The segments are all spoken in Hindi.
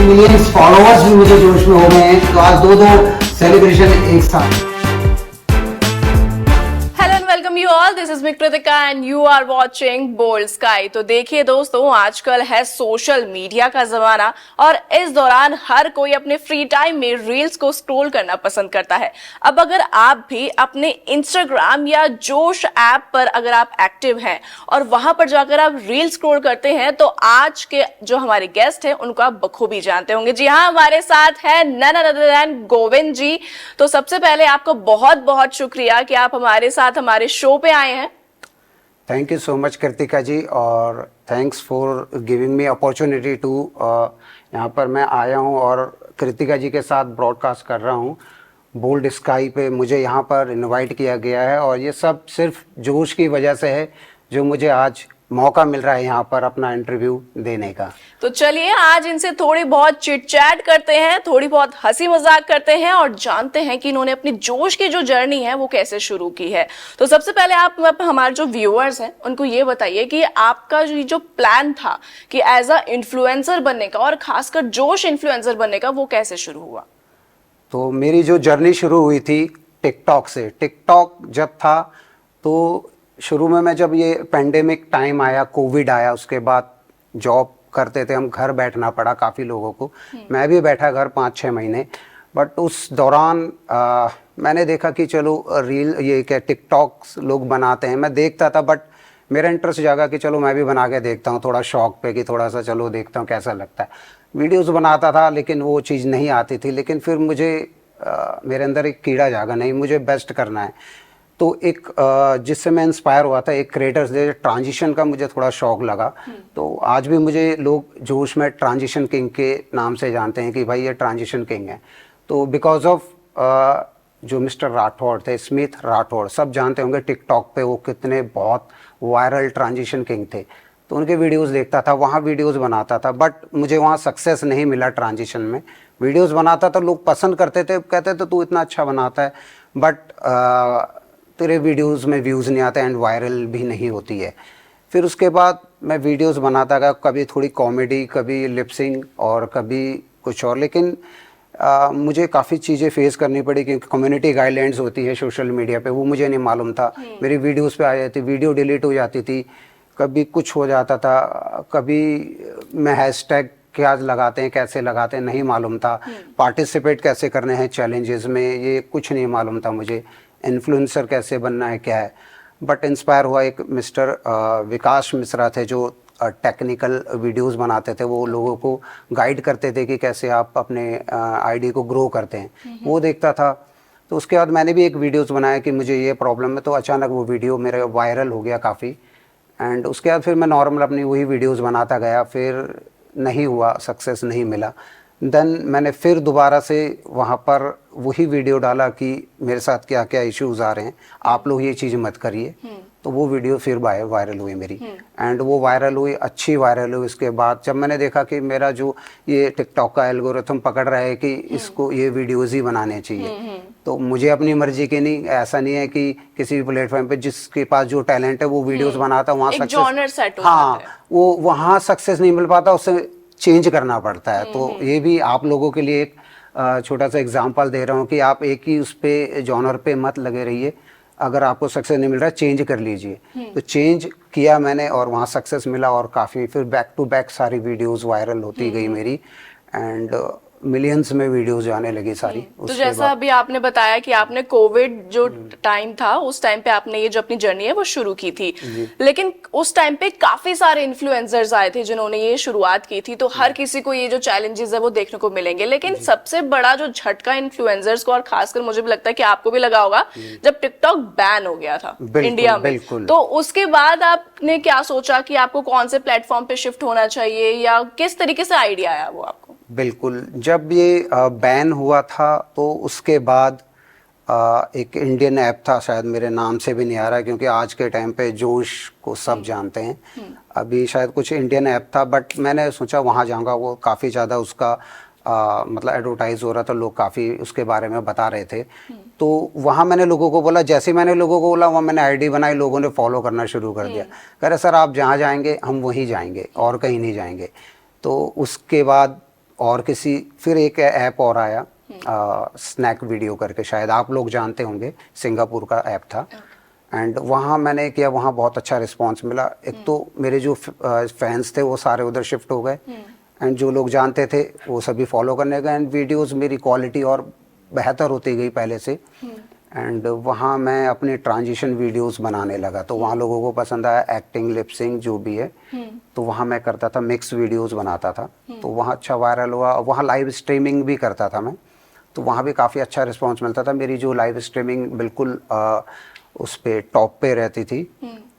मिलियंस फॉलोअर्स भी मुझे जोश में हो गए हैं, तो आज दो दो सेलिब्रेशन एक साथ। Welcome you all, this is me Kritika and you are watching Boldsky. तो देखिए दोस्तों, आजकल है सोशल मीडिया का जमाना और इस दौरान हर कोई अपने फ्री टाइम में रील्स को स्क्रॉल करना पसंद करता है। अब अगर आप भी अपने इंस्टाग्राम या जोश ऐप पर अगर आप एक्टिव हैं और वहां पर जाकर आप रील स्क्रॉल करते हैं, तो आज के जो हमारे गेस्ट हैं उनको आप बखूबी जानते होंगे। जी हाँ, हमारे साथ है नन अदर देन गोविंद जी। तो सबसे पहले आपको बहुत बहुत शुक्रिया कि आप हमारे साथ हमारे शो पे आए हैं। Thank you so much Kritika ji, और thanks for giving me opportunity to यहाँ पर मैं आया हूँ और कृतिका जी के साथ ब्रॉडकास्ट कर रहा हूँ बोल्ड स्काई पे। मुझे यहाँ पर इनवाइट किया गया है और ये सब सिर्फ जोश की वजह से है जो मुझे आज मौका मिल रहा है यहाँ पर अपना इंटरव्यू देने का। तो चलिए आज इनसे थोड़ी बहुत चिट चैट करते हैं, थोड़ी बहुत हंसी मजाक करते हैं और जानते हैं कि इन्होंने अपनी जोश की जो जर्नी है वो कैसे शुरू की है। तो सबसे पहले आप हमारे जो व्यूअर्स हैं उनको ये बताइए कि आपका जो प्लान था कि एज अ इन्फ्लुएंसर बनने का और खासकर जोश इन्फ्लुएंसर बनने का, वो कैसे शुरू हुआ? तो मेरी जो जर्नी शुरू हुई थी टिकटॉक से। टिकटॉक जब था तो शुरू में मैं जब ये पेंडेमिक टाइम आया, कोविड आया, उसके बाद जॉब करते थे हम, घर बैठना पड़ा काफ़ी लोगों को। मैं भी बैठा घर 5-6 महीने। बट उस दौरान मैंने देखा कि चलो रील ये क्या टिकटॉक लोग बनाते हैं, मैं देखता था। बट मेरा इंटरेस्ट जागा कि चलो मैं भी बना के देखता हूँ, थोड़ा शौक पे कि थोड़ा सा चलो देखता हूँ कैसा लगता है। वीडियोस बनाता था लेकिन वो चीज़ नहीं आती थी। लेकिन फिर मुझे मेरे अंदर एक कीड़ा जागा, नहीं मुझे बेस्ट करना है। तो एक जिससे मैं इंस्पायर हुआ था, एक क्रिएटर से ट्रांजिशन का मुझे थोड़ा शौक लगा। तो आज भी मुझे लोग जोश में ट्रांजिशन किंग के नाम से जानते हैं कि भाई ये ट्रांजिशन किंग है। तो बिकॉज ऑफ जो मिस्टर राठौड़ थे, स्मिथ राठौड़, सब जानते होंगे टिकटॉक पे वो कितने बहुत वायरल ट्रांजिशन किंग थे। तो उनके वीडियोस देखता था, वहाँ वीडियोस बनाता था। बट मुझे वहाँ सक्सेस नहीं मिला ट्रांजिशन में। वीडियोस बनाता था, लोग पसंद करते थे, कहते थे तू इतना अच्छा बनाता है बट तेरे वीडियोस में व्यूज़ नहीं आते एंड वायरल भी नहीं होती है। फिर उसके बाद मैं वीडियोस बनाता गया, कभी थोड़ी कॉमेडी, कभी लिपसिंग और कभी कुछ और। लेकिन मुझे काफ़ी चीज़ें फेस करनी पड़ी क्योंकि कम्युनिटी गाइडलाइंस होती है सोशल मीडिया पे, वो मुझे नहीं मालूम था। मेरी वीडियोस पे आ जाती, वीडियो डिलीट हो जाती थी, कभी कुछ हो जाता था, कभी मैं हैशटैग क्या लगाते हैं, कैसे लगाते हैं नहीं मालूम था। पार्टिसिपेट कैसे करने हैं चैलेंजेस में, ये कुछ नहीं मालूम था मुझे। इन्फ्लुएंसर कैसे बनना है क्या है। बट इंस्पायर हुआ, एक मिस्टर विकास मिश्रा थे जो टेक्निकल वीडियोस बनाते थे, वो लोगों को गाइड करते थे कि कैसे आप अपने आईडी को ग्रो करते हैं, वो देखता था। तो उसके बाद मैंने भी एक वीडियोस बनाया कि मुझे ये प्रॉब्लम है, तो अचानक वो वीडियो मेरे वायरल हो गया काफ़ी। एंड उसके बाद फिर मैं नॉर्मल अपनी वही वीडियोस बनाता गया, फिर नहीं हुआ, सक्सेस नहीं मिला। देन मैंने फिर दोबारा से वहाँ पर वही वीडियो डाला कि मेरे साथ क्या क्या इश्यूज़ आ रहे हैं, आप लोग ये चीज़ मत करिए। तो वो वीडियो फिर वायरल हुई मेरी, एंड वो वायरल हुई, अच्छी वायरल हुई। उसके बाद जब मैंने देखा कि मेरा जो ये टिकटॉक का एल्गोरिथम पकड़ रहा है कि इसको ये वीडियोज़ ही बनाने चाहिए, तो मुझे अपनी मर्जी की नहीं, ऐसा नहीं है कि किसी भी प्लेटफॉर्म पे जिसके पास जो टैलेंट है वो वीडियोज़ बनाता, वहाँ सक्सेस, हाँ वो वहाँ सक्सेस नहीं मिल पाता, उससे चेंज करना पड़ता है। तो ये भी आप लोगों के लिए एक छोटा सा एग्जांपल दे रहा हूँ कि आप एक ही उस पे जॉनर पे मत लगे रहिए। अगर आपको सक्सेस नहीं मिल रहा, चेंज कर लीजिए। तो चेंज किया मैंने और वहाँ सक्सेस मिला और काफ़ी फिर बैक टू बैक सारी वीडियोस वायरल होती गई मेरी, एंड मिलियंस में वीडियोस जाने लगी सारी। तो जैसा अभी आपने बताया कि आपने कोविड जो टाइम था उस टाइम पे आपने ये जो अपनी जर्नी है वो शुरू की थी, लेकिन उस टाइम पे काफी सारे इन्फ्लुएंसर्स आए थे जिन्होंने ये शुरुआत की थी। तो हर किसी को ये जो चैलेंजेस है वो देखने को मिलेंगे, लेकिन सबसे बड़ा जो झटका इन्फ्लुएंसर्स को, और खासकर मुझे भी लगता है कि आपको भी लगा होगा, जब टिकटॉक बैन हो गया था इंडिया में, तो उसके बाद आपने क्या सोचा कि आपको कौन से प्लेटफॉर्म पे शिफ्ट होना चाहिए या किस तरीके से आइडिया आया वो आपको? बिल्कुल, जब ये बैन हुआ था तो उसके बाद एक इंडियन ऐप था, शायद मेरे नाम से भी नहीं आ रहा क्योंकि आज के टाइम पे जोश को सब जानते हैं। अभी शायद कुछ इंडियन ऐप था, बट मैंने सोचा वहाँ जाऊँगा, वो काफ़ी ज़्यादा उसका मतलब एडवर्टाइज हो रहा था, लोग काफ़ी उसके बारे में बता रहे थे। तो वहाँ मैंने लोगों को बोला, जैसे मैंने लोगों को बोला वहाँ मैंने आईडी बनाई, लोगों ने फॉलो करना शुरू कर दिया। कह रहे सर आप जहाँ जाएंगे हम वहीं जाएंगे और कहीं नहीं जाएंगे। तो उसके बाद और किसी फिर एक ऐप और आया स्नैक वीडियो करके, शायद आप लोग जानते होंगे, सिंगापुर का ऐप था। एंड वहाँ मैंने किया, वहाँ बहुत अच्छा रिस्पांस मिला। एक तो मेरे जो फैंस थे वो सारे उधर शिफ्ट हो गए, एंड जो लोग जानते थे वो सभी फॉलो करने गए, एंड वीडियोस मेरी क्वालिटी और बेहतर होती गई पहले से। एंड वहाँ मैं अपनी ट्रांजिशन वीडियोस बनाने लगा, तो वहाँ लोगों को पसंद आया, एक्टिंग, लिपसिंग जो भी है। तो वहाँ मैं करता था, मिक्स वीडियोस बनाता था, तो वहाँ अच्छा वायरल हुआ। वहाँ लाइव स्ट्रीमिंग भी करता था मैं, तो वहाँ भी काफ़ी अच्छा रिस्पांस मिलता था। मेरी जो लाइव स्ट्रीमिंग बिल्कुल उस पे टॉप पे रहती थी,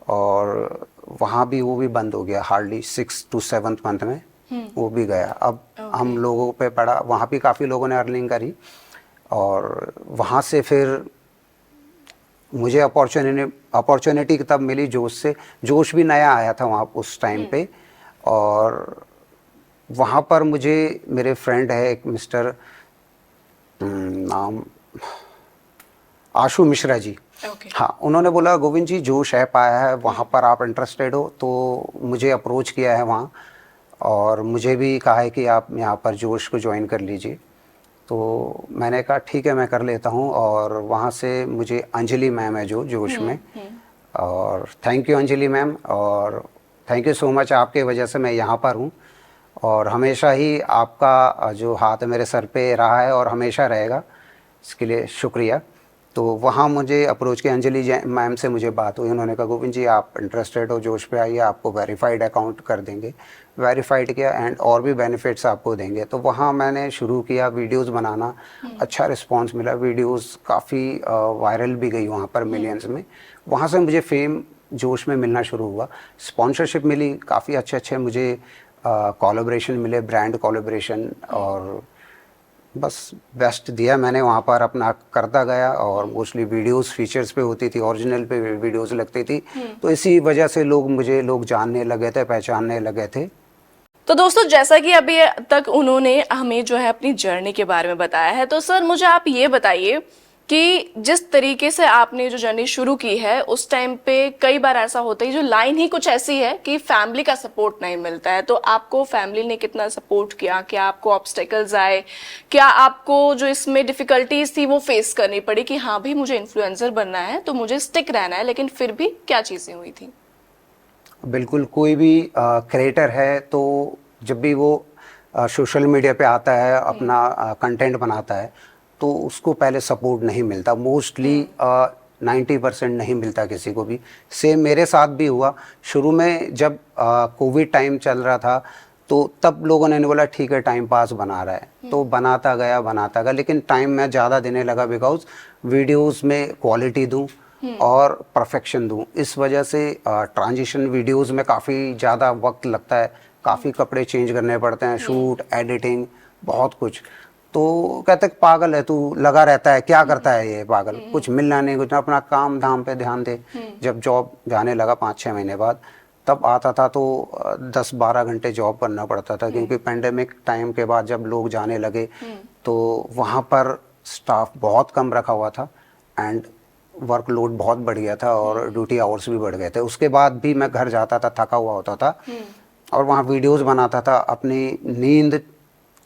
और वहाँ भी वो भी बंद हो गया हार्डली 6 to 7 मंथ में, वो भी गया। अब हम लोगों पे पड़ा, वहाँ भी काफ़ी लोगों ने अर्निंग करी, और वहाँ से फिर मुझे अपॉर्चुनिटी तब मिली जोश भी नया आया था वहाँ उस टाइम पे। और वहाँ पर मुझे मेरे फ्रेंड है एक मिस्टर, नाम आशु मिश्रा जी, हाँ, उन्होंने बोला गोविंद जी जोश ऐप आया है, वहाँ पर आप इंटरेस्टेड हो? तो मुझे अप्रोच किया है वहाँ, और मुझे भी कहा है कि आप यहाँ पर जोश को ज्वाइन कर लीजिए। तो मैंने कहा ठीक है, मैं कर लेता हूँ। और वहाँ से मुझे अंजलि मैम है जो जोश में, और थैंक यू अंजलि मैम, और थैंक यू सो मच, आपके वजह से मैं यहाँ पर हूँ, और हमेशा ही आपका जो हाथ मेरे सर पे रहा है और हमेशा रहेगा, इसके लिए शुक्रिया। तो वहाँ मुझे अप्रोच किया, अंजलि मैम से मुझे बात हुई, उन्होंने कहा गोविंद जी आप इंटरेस्टेड हो, जोश पे आइए, आपको वेरीफाइड अकाउंट कर देंगे। वेरीफाइड किया, एंड और भी बेनिफिट्स आपको देंगे। तो वहाँ मैंने शुरू किया वीडियोस बनाना, अच्छा रिस्पांस मिला, वीडियोस काफ़ी वायरल भी गई वहाँ पर मिलियंस में। वहाँ से मुझे फेम जोश में मिलना शुरू हुआ, स्पॉन्सरशिप मिली, काफ़ी अच्छे मुझे कोलैबोरेशन मिले, ब्रांड कोलैबोरेशन, और बस बेस्ट दिया मैंने वहाँ पर, अपना करता गया। और मोस्टली वीडियोस फीचर्स पे होती थी, ओरिजिनल पे वीडियोस लगती थी, तो इसी वजह से लोग जानने लगे थे, पहचानने लगे थे। तो दोस्तों, जैसा कि अभी तक उन्होंने हमें जो है अपनी जर्नी के बारे में बताया है, तो सर मुझे आप ये बताइए कि जिस तरीके से आपने जो जर्नी शुरू की है, उस टाइम पे कई बार ऐसा होता है, जो लाइन ही कुछ ऐसी है कि फैमिली का सपोर्ट नहीं मिलता है। तो आपको फैमिली ने कितना सपोर्ट किया? क्या आपको ऑब्स्टेकल्स आए? क्या आपको जो इसमें डिफिकल्टीज थी वो फेस करनी पड़ी कि हाँ भाई मुझे इन्फ्लुएंसर बनना है तो मुझे स्टिक रहना है, लेकिन फिर भी क्या चीजें हुई थी? बिल्कुल, कोई भी क्रिएटर है तो जब भी वो सोशल मीडिया पे आता है, अपना कंटेंट बनाता है, तो उसको पहले सपोर्ट नहीं मिलता, मोस्टली 90% नहीं मिलता किसी को भी। सेम मेरे साथ भी हुआ। शुरू में जब कोविड टाइम चल रहा था, तो तब लोगों ने बोला ठीक है टाइम पास बना रहा है, तो बनाता गया, लेकिन टाइम मैं ज़्यादा देने लगा, बिकॉज वीडियोस में क्वालिटी दूं और परफेक्शन दूं। इस वजह से ट्रांजिशन वीडियोस में काफ़ी ज़्यादा वक्त लगता है, काफ़ी कपड़े चेंज करने पड़ते हैं, शूट, एडिटिंग, बहुत कुछ। तो कहते पागल है तू, लगा रहता है, क्या करता है ये पागल, कुछ मिलना नहीं, कुछ अपना काम धाम पे ध्यान दे। जब जॉब जाने लगा 5-6 महीने बाद, तब आता था तो 10-12 घंटे जॉब करना पड़ता था, क्योंकि पेंडेमिक टाइम के बाद जब लोग जाने लगे तो वहाँ पर स्टाफ बहुत कम रखा हुआ था, एंड वर्कलोड बहुत बढ़ गया था, और ड्यूटी आवर्स भी बढ़ गए थे। उसके बाद भी मैं घर जाता था, थका हुआ होता था, और वहाँ वीडियोस बनाता था, अपनी नींद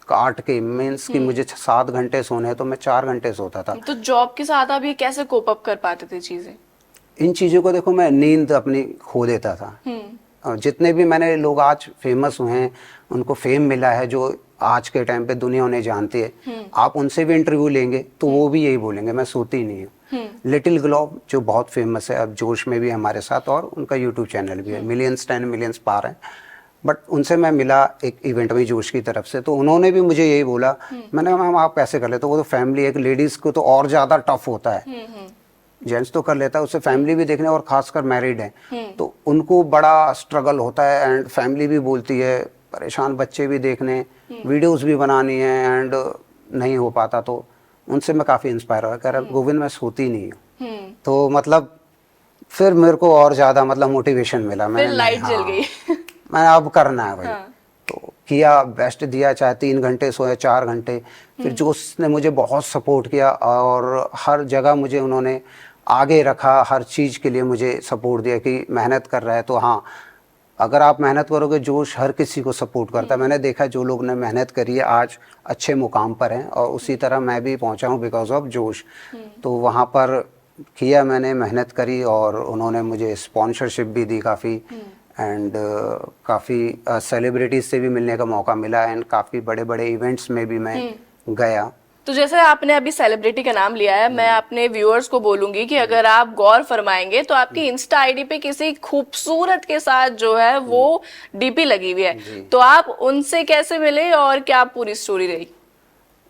काट के, मीन्स कि मुझे 7 घंटे सोने तो मैं 4 घंटे सोता था। तो जॉब के साथ आप ये कैसे कोप अप कर पाते थे चीजें? इन चीज़ों को देखो, मैं नींद अपनी खो देता था। और जितने भी मैंने लोग आज फेमस हुए हैं, उनको फेम मिला है, जो आज के टाइम पे दुनिया उन्हें जानती है, आप उनसे भी इंटरव्यू लेंगे तो वो भी यही बोलेंगे, मैं सोती नहीं हूँ। लिटिल ग्लोब जो बहुत फेमस है, अब जोश में भी हमारे साथ, और उनका यूट्यूब चैनल भी है, मिलियंस 10 मिलियंस पार है। बट उनसे मैं मिला एक इवेंट में जोश की तरफ से, तो उन्होंने भी मुझे यही बोला। मैंने कहा मैम आप कैसे कर लेते हो? वो तो फैमिली, एक लेडीज़ को तो और ज़्यादा टफ होता है, जेंट्स तो कर लेता है, उससे फैमिली भी देखने, और खासकर मैरिड है तो उनको बड़ा स्ट्रगल होता है, एंड फैमिली भी बोलती है, परेशान बच्चे भी देखने, वीडियोस भी बनानी है, एंड नहीं हो पाता। तो उनसे मैं काफ़ी इंस्पायर हुआ, कह रहा गोविंद मैं सोती नहीं हूँ। तो मतलब फिर मेरे को और ज़्यादा मतलब मोटिवेशन मिला, फिर लाइट जल गई। मैंने अब करना है भाई। तो किया, बेस्ट दिया, चाहे 3 घंटे सोए, 4 घंटे। फिर जो उसने मुझे बहुत सपोर्ट किया, और हर जगह मुझे उन्होंने आगे रखा, हर चीज़ के लिए मुझे सपोर्ट दिया कि मेहनत कर रहा है तो हाँ अगर आप मेहनत करोगे, जोश हर किसी को सपोर्ट करता है। मैंने देखा जो लोग ने मेहनत करी है आज अच्छे मुकाम पर हैं, और उसी तरह मैं भी पहुंचा हूं बिकॉज ऑफ जोश। तो वहाँ पर किया, मैंने मेहनत करी और उन्होंने मुझे स्पॉन्सरशिप भी दी काफ़ी, एंड काफ़ी सेलिब्रिटीज से भी मिलने का मौका मिला, एंड काफ़ी बड़े बड़े इवेंट्स में भी मैं गया। तो जैसे आपने अभी सेलिब्रिटी का नाम लिया है, मैं अपने व्यूअर्स को बोलूंगी कि अगर आप गौर फरमाएंगे तो आपकी इंस्टा आईडी पे किसी खूबसूरत के साथ जो है वो डीपी लगी हुई है, तो आप उनसे कैसे मिले और क्या पूरी स्टोरी रही?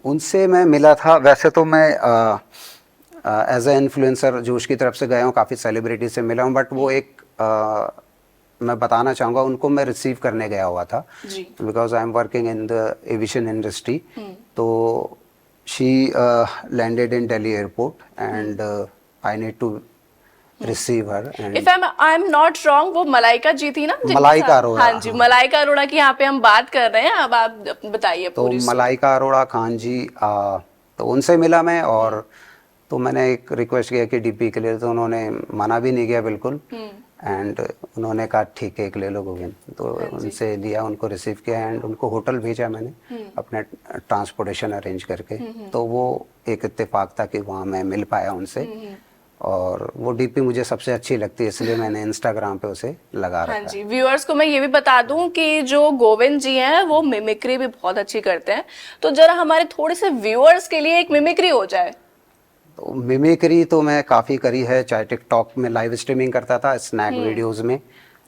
उनसे मैं मिला था, वैसे तो मैं एज ए इन्फ्लुएंसर जोश की तरफ से गया हूँ, काफ़ी सेलिब्रिटी से मिला हूँ, बट वो एक मैं बताना चाहूँगा, उनको मैं रिसीव करने गया हुआ था because I am working in the aviation industry. तो she landed in Delhi airport and I need to receive her. If I am not wrong, वो मलाइका जी थी ना? मलाइका अरोड़ा। हाँ जी, मलाइका अरोड़ा की यहाँ पे हम बात कर रहे हैं। अब आप बताइए तो मलाइका अरोड़ा खान जी, तो उनसे मिला मैं, और तो मैंने एक रिक्वेस्ट किया कि डीपी के लिए, तो उन्होंने मना भी नहीं किया बिल्कुल, एंड उन्होंने कहा ठीक है एक ले लो गोविंद। तो उनसे लिया, उनको रिसीव किया, एंड उनको होटल भेजा मैंने अपने ट्रांसपोर्टेशन अरेंज करके। तो वो एक इत्तेफाक था कि वहाँ मैं मिल पाया उनसे, और वो डीपी मुझे सबसे अच्छी लगती है, इसलिए मैंने इंस्टाग्राम पे उसे लगा रखा है। हाँ जी, व्यूअर्स को मैं ये भी बता दूं कि जो गोविंद जी हैं वो मिमिक्री भी बहुत अच्छी करते हैं, तो जरा हमारे थोड़े से व्यूअर्स के लिए एक मिमिक्री हो जाए। तो मिमिक्री तो मैं काफ़ी करी है, चाहे टिकटॉक में लाइव स्ट्रीमिंग करता था, स्नैक वीडियोस में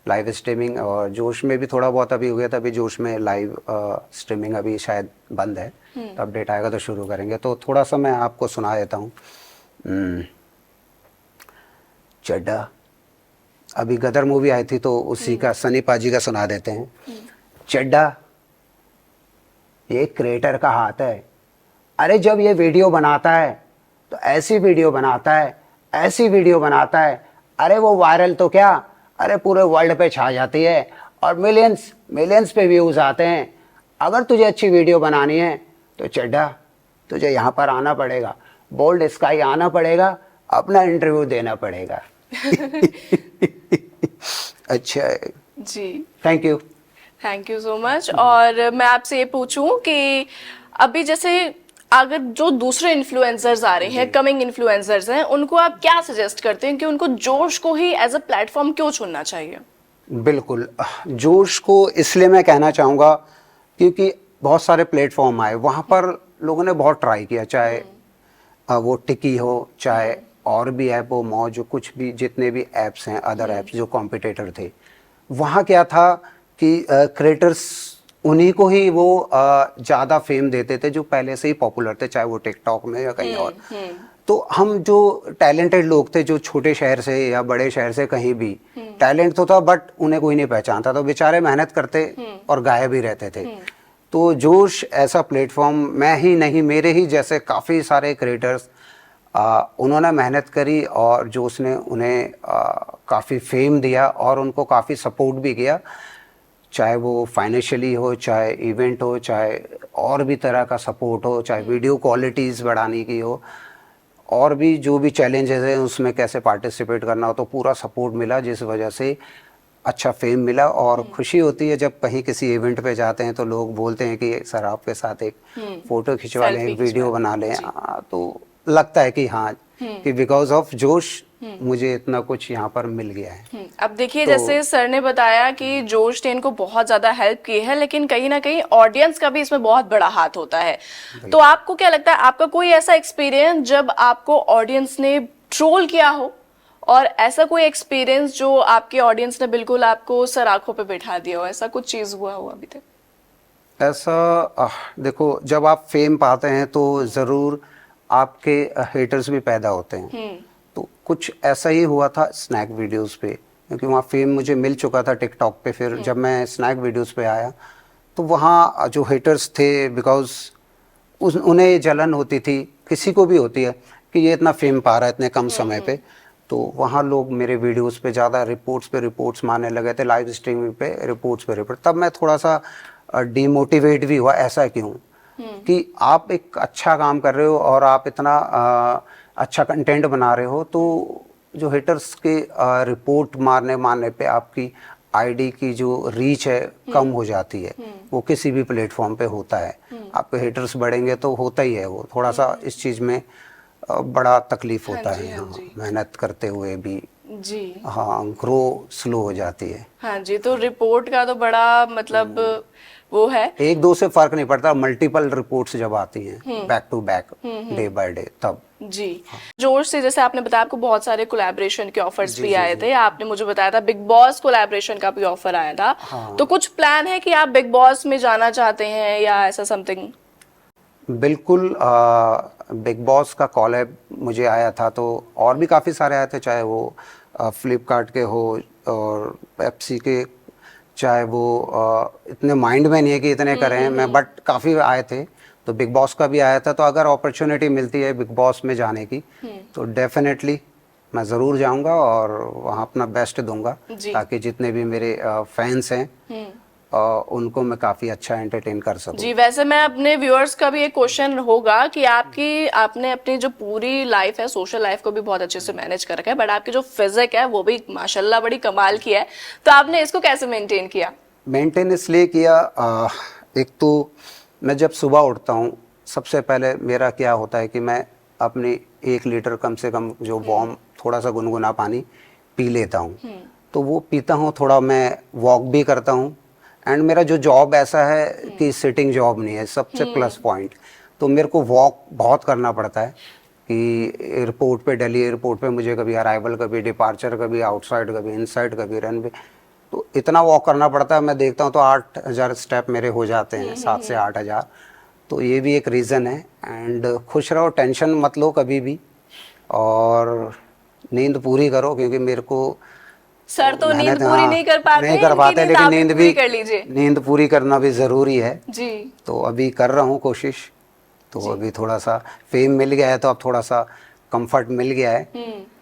लाइव स्ट्रीमिंग, और जोश में भी थोड़ा बहुत अभी हो गया था। अभी जोश में लाइव स्ट्रीमिंग अभी शायद बंद है, तो अपडेट आएगा तो शुरू करेंगे। तो थोड़ा सा मैं आपको सुना देता हूँ। चड्डा, अभी गदर मूवी आई थी तो उसी का सनी पाजी का सुना देते हैं। चड्डा, ये क्रिएटर का हाथ है, अरे जब ये वीडियो बनाता है तो ऐसी वीडियो बनाता है, ऐसी वीडियो बनाता है, अरे वो वायरल तो क्या, अरे पूरे वर्ल्ड पे छा जाती है, और मिलियंस मिलियंस पे व्यूज़ आते हैं। अगर तुझे अच्छी वीडियो बनानी है तो चड्डा तुझे यहाँ पर आना पड़ेगा, बोल्ड स्काई आना पड़ेगा, अपना इंटरव्यू देना पड़ेगा। अच्छा जी, थैंक यू सो मच। और मैं आपसे ये पूछूं कि अभी जैसे अगर जो दूसरे इन्फ्लुएंसर्स आ रहे हैं, कमिंग इन्फ्लुएंसर्स हैं, उनको आप क्या सजेस्ट करते हैं कि उनको जोश को ही एज अ प्लेटफॉर्म क्यों चुनना चाहिए? बिल्कुल, जोश को इसलिए मैं कहना चाहूँगा क्योंकि बहुत सारे प्लेटफॉर्म आए, वहाँ पर लोगों ने बहुत ट्राई किया, चाहे वो टिकी हो, चाहे और भी ऐप हो, मौज, कुछ भी, जितने भी ऐप्स हैं, अदर ऐप्स जो कॉम्पिटिटर थे, वहाँ क्या था कि क्रिएटर्स उन्हीं को ही वो ज़्यादा फेम देते थे जो पहले से ही पॉपुलर थे, चाहे वो टिकटॉक में या कहीं और। तो हम जो टैलेंटेड लोग थे, जो छोटे शहर से या बड़े शहर से, कहीं भी टैलेंट तो था बट उन्हें कोई नहीं पहचानता, तो बेचारे मेहनत करते और गायब ही रहते थे। तो जोश ऐसा प्लेटफॉर्म, मैं ही नहीं, मेरे ही जैसे काफ़ी सारे क्रिएटर्स, उन्होंने मेहनत करी और जोश ने उन्हें काफ़ी फेम दिया और उनको काफ़ी सपोर्ट भी किया, चाहे वो फाइनेंशियली हो, चाहे इवेंट हो, चाहे और भी तरह का सपोर्ट हो, चाहे वीडियो क्वालिटीज़ बढ़ाने की हो, और भी जो भी चैलेंजेस हैं उसमें कैसे पार्टिसिपेट करना हो, तो पूरा सपोर्ट मिला, जिस वजह से अच्छा फेम मिला। और खुशी होती है जब कहीं किसी इवेंट पे जाते हैं तो लोग बोलते हैं कि सर आपके साथ एक फ़ोटो खिंचवा लें, एक वीडियो बना लें, तो लगता है कि हाँ, कि बिकॉज ऑफ जोश मुझे इतना कुछ यहाँ पर मिल गया है। अब देखिए, जैसे सर ने बताया कि जोश ने इनको बहुत ज्यादा हेल्प की है, लेकिन कहीं ना कहीं ऑडियंस का भी इसमें बहुत बड़ा हाथ होता है। तो आपको क्या लगता है, आपका कोई ऐसा एक्सपीरियंस जब आपको ऑडियंस ने ट्रोल किया हो, और ऐसा कोई एक्सपीरियंस जो आपके ऑडियंस ने बिल्कुल आपको सर आंखों पे बैठा दिया हो, ऐसा कुछ चीज हुआ हो अभी तक? ऐसा देखो, जब आप फेम पाते हैं तो ज़रूर आपके हेटर्स भी पैदा होते हैं। तो कुछ ऐसा ही हुआ था स्नैक वीडियोस पे, क्योंकि वहाँ फेम मुझे मिल चुका था टिकटॉक पे। फिर जब मैं स्नैक वीडियोस पे आया तो वहाँ जो हेटर्स थे, बिकॉज उन्हें जलन होती थी, किसी को भी होती है कि ये इतना फेम पा रहा है इतने कम समय पे, तो वहाँ लोग मेरे वीडियोस पे ज़्यादा रिपोर्ट्स मारने लगे थे, लाइव स्ट्रीमिंग पे रिपोर्ट्स पे रिपोर्ट। तब मैं थोड़ा सा डीमोटिवेट भी हुआ, ऐसा क्यों, कि आप एक अच्छा काम कर रहे हो और आप इतना अच्छा कंटेंट बना रहे हो, तो जो हेटर्स के रिपोर्ट मारने पे आपकी आईडी की जो रीच है कम हो जाती है। वो किसी भी प्लेटफॉर्म पे होता है। आपके हेटर्स बढ़ेंगे तो होता ही है, वो थोड़ा सा इस चीज़ में बड़ा तकलीफ होता है। हाँ, मेहनत करते हुए भी जी। हाँ, ग्रो स्लो हो जाती है। हाँ जी, तो रिपोर्ट का तो बड़ा मतलब वो है। एक दो से फर्क नहीं पड़ता, मल्टीपल रिपोर्ट्स जब आती हैं back to back day by day तब। जी। जोश से जैसे आपने बताया आपको बहुत सारे कोलैबोरेशन के ऑफर्स भी आए थे, आपने मुझे बताया था बिग बॉस कोलैबोरेशन का भी ऑफर आया था। तो कुछ प्लान है कि आप बिग बॉस में जाना चाहते हैं या ऐसा समथिंग? बिल्कुल, बिग बॉस का कॉलैब मुझे आया था, तो और भी काफ़ी सारे आए थे, चाहे वो फ्लिपकार्ट के हो और पेप्सी के, चाहे वो इतने माइंड में नहीं है कि इतने करें हैं मैं, बट काफ़ी आए थे। तो बिग बॉस का भी आया था। तो अगर अपॉर्चुनिटी मिलती है बिग बॉस में जाने की तो डेफिनेटली मैं ज़रूर जाऊंगा और वहाँ अपना बेस्ट दूंगा, ताकि जितने भी मेरे फैंस हैं उनको मैं काफ़ी अच्छा एंटरटेन कर सकूं। जी, वैसे मैं अपने व्यूअर्स का भी एक क्वेश्चन होगा कि आपने अपनी जो पूरी लाइफ है, सोशल लाइफ को भी बहुत अच्छे से मैनेज कर रखा है, बट आपकी जो फिजिक है वो भी माशाल्लाह बड़ी कमाल की है, तो आपने इसको कैसे मेंटेन किया? मेंटेन इसलिए किया, एक तो मैं जब सुबह उठता हूँ सबसे पहले मेरा क्या होता है कि मैं अपनी 1 लीटर कम से कम जो वार्म थोड़ा सा गुनगुना पानी पी लेता हूँ। तो वो पीता हूँ, थोड़ा मैं वॉक भी करता हूँ। एंड मेरा जो जॉब ऐसा है कि सिटिंग जॉब नहीं है, सबसे प्लस पॉइंट। तो मेरे को वॉक बहुत करना पड़ता है कि एयरपोर्ट पे, दिल्ली एयरपोर्ट पे मुझे कभी अराइवल, कभी डिपार्चर, कभी आउटसाइड, कभी इनसाइड, कभी रनवे, तो इतना वॉक करना पड़ता है। मैं देखता हूँ तो 8,000 स्टेप मेरे हो जाते हैं, 7 से 8,000। तो ये भी एक रीज़न है। एंड खुश रहो, टेंशन मत लो कभी भी, और नींद पूरी करो, क्योंकि मेरे को सर तो नींद मेहनत, पूरी हाँ, नहीं कर पाते, नहीं कर पाते, लेकिन आप नींद पूरी भी कर लीजिए। नींद पूरी करना भी ज़रूरी है। जी। तो अभी कर रहा हूँ कोशिश। तो अभी थोड़ा सा फेम मिल गया है तो अब थोड़ा सा कंफर्ट मिल गया है,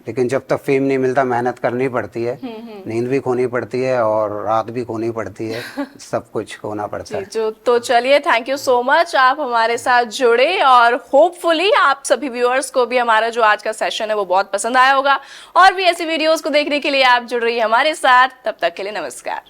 लेकिन जब तक फेम नहीं मिलता मेहनत करनी पड़ती है, नींद भी खोनी पड़ती है और रात भी खोनी पड़ती है, सब कुछ खोना पड़ता है। जो तो चलिए, थैंक यू सो मच, आप हमारे साथ जुड़े, और होपफुली आप सभी व्यूअर्स को भी हमारा जो आज का सेशन है वो बहुत पसंद आया होगा, और भी ऐसी वीडियोस को देखने के लिए आप जुड़ रही है हमारे साथ। तब तक के लिए नमस्कार।